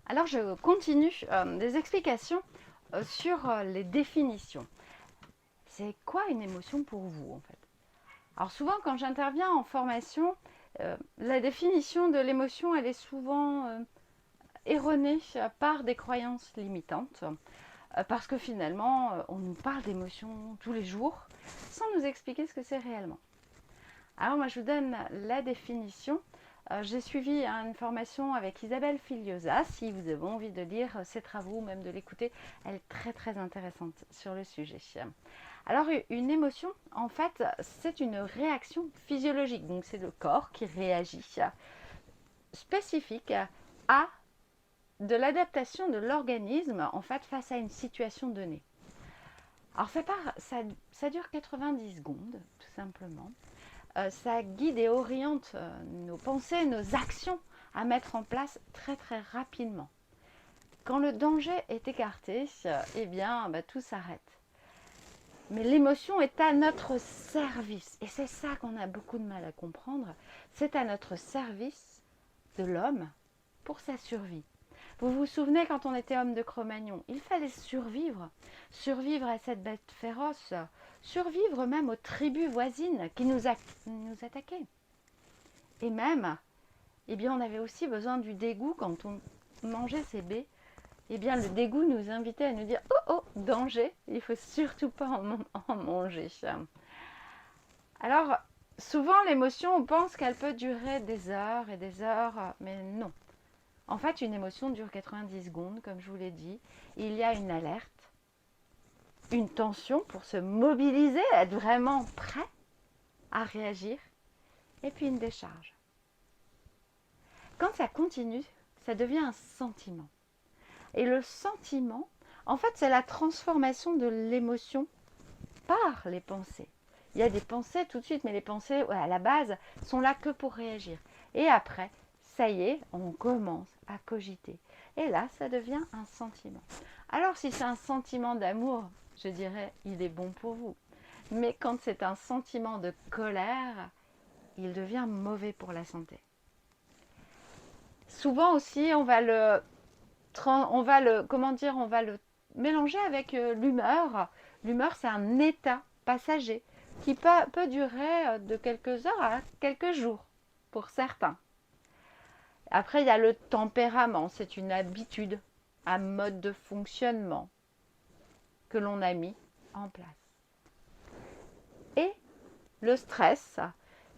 Alors, je continue des explications sur les définitions. C'est quoi une émotion pour vous, en fait? Alors, souvent, quand j'interviens en formation, la définition de l'émotion, elle est souvent erronée par des croyances limitantes. Parce que finalement, on nous parle d'émotions tous les jours sans nous expliquer ce que c'est réellement. Alors moi, je vous donne la définition. J'ai suivi une formation avec Isabelle Filiosa. Si vous avez envie de lire ses travaux ou même de l'écouter, elle est très très intéressante sur le sujet. Alors une émotion, en fait, c'est une réaction physiologique. Donc c'est le corps qui réagit spécifique à de l'adaptation de l'organisme en fait face à une situation donnée. Alors ça dure 90 secondes, tout simplement. Ça guide et oriente nos pensées, nos actions à mettre en place très très rapidement. Quand le danger est écarté, eh bien tout s'arrête. Mais l'émotion est à notre service. Et c'est ça qu'on a beaucoup de mal à comprendre. C'est à notre service de l'homme pour sa survie. Vous vous souvenez quand on était homme de Cro-Magnon, il fallait survivre. Survivre à cette bête féroce. Survivre même aux tribus voisines qui nous attaquaient. Et même, eh bien, on avait aussi besoin du dégoût quand on mangeait ces baies. Eh bien, le dégoût nous invitait à nous dire « Oh, oh, danger, il ne faut surtout pas en manger ». Alors, souvent, l'émotion, on pense qu'elle peut durer des heures et des heures, mais non. En fait, une émotion dure 90 secondes, comme je vous l'ai dit. Il y a une alerte, une tension pour se mobiliser, être vraiment prêt à réagir, et puis une décharge. Quand ça continue, ça devient un sentiment. Et le sentiment, en fait, c'est la transformation de l'émotion par les pensées. Il y a des pensées tout de suite, mais les pensées, à la base, sont là que pour réagir. Et après, ça y est, on commence à cogiter. Et là, ça devient un sentiment. Alors, si c'est un sentiment d'amour, je dirais, il est bon pour vous. Mais quand c'est un sentiment de colère, il devient mauvais pour la santé. Souvent aussi, on va le mélanger avec l'humeur. L'humeur, c'est un état passager qui peut durer de quelques heures à quelques jours pour certains. Après, il y a le tempérament, c'est une habitude, un mode de fonctionnement que l'on a mis en place. Et le stress,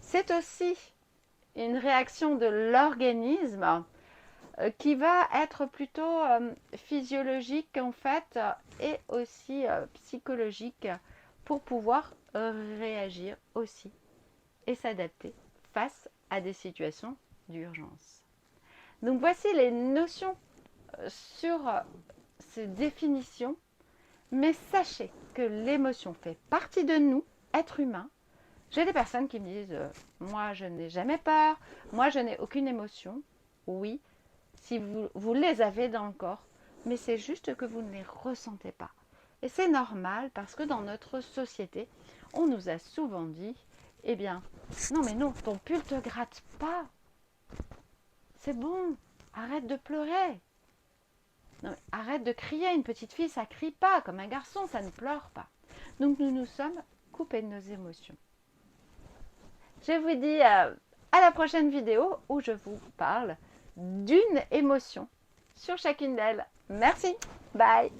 c'est aussi une réaction de l'organisme qui va être plutôt physiologique en fait et aussi psychologique pour pouvoir réagir aussi et s'adapter face à des situations d'urgence. Donc voici les notions sur ces définitions, mais sachez que l'émotion fait partie de nous, être humain. J'ai des personnes qui me disent moi je n'ai jamais peur, moi je n'ai aucune émotion. Oui, si vous les avez dans le corps, mais c'est juste que vous ne les ressentez pas. Et c'est normal parce que dans notre société, on nous a souvent dit, eh bien, non mais non, ton pull te gratte pas. C'est bon, arrête de pleurer. Non, arrête de crier, une petite fille, ça crie pas, comme un garçon, ça ne pleure pas. Donc nous nous sommes coupés de nos émotions. Je vous dis à la prochaine vidéo où je vous parle d'une émotion sur chacune d'elles. Merci, bye.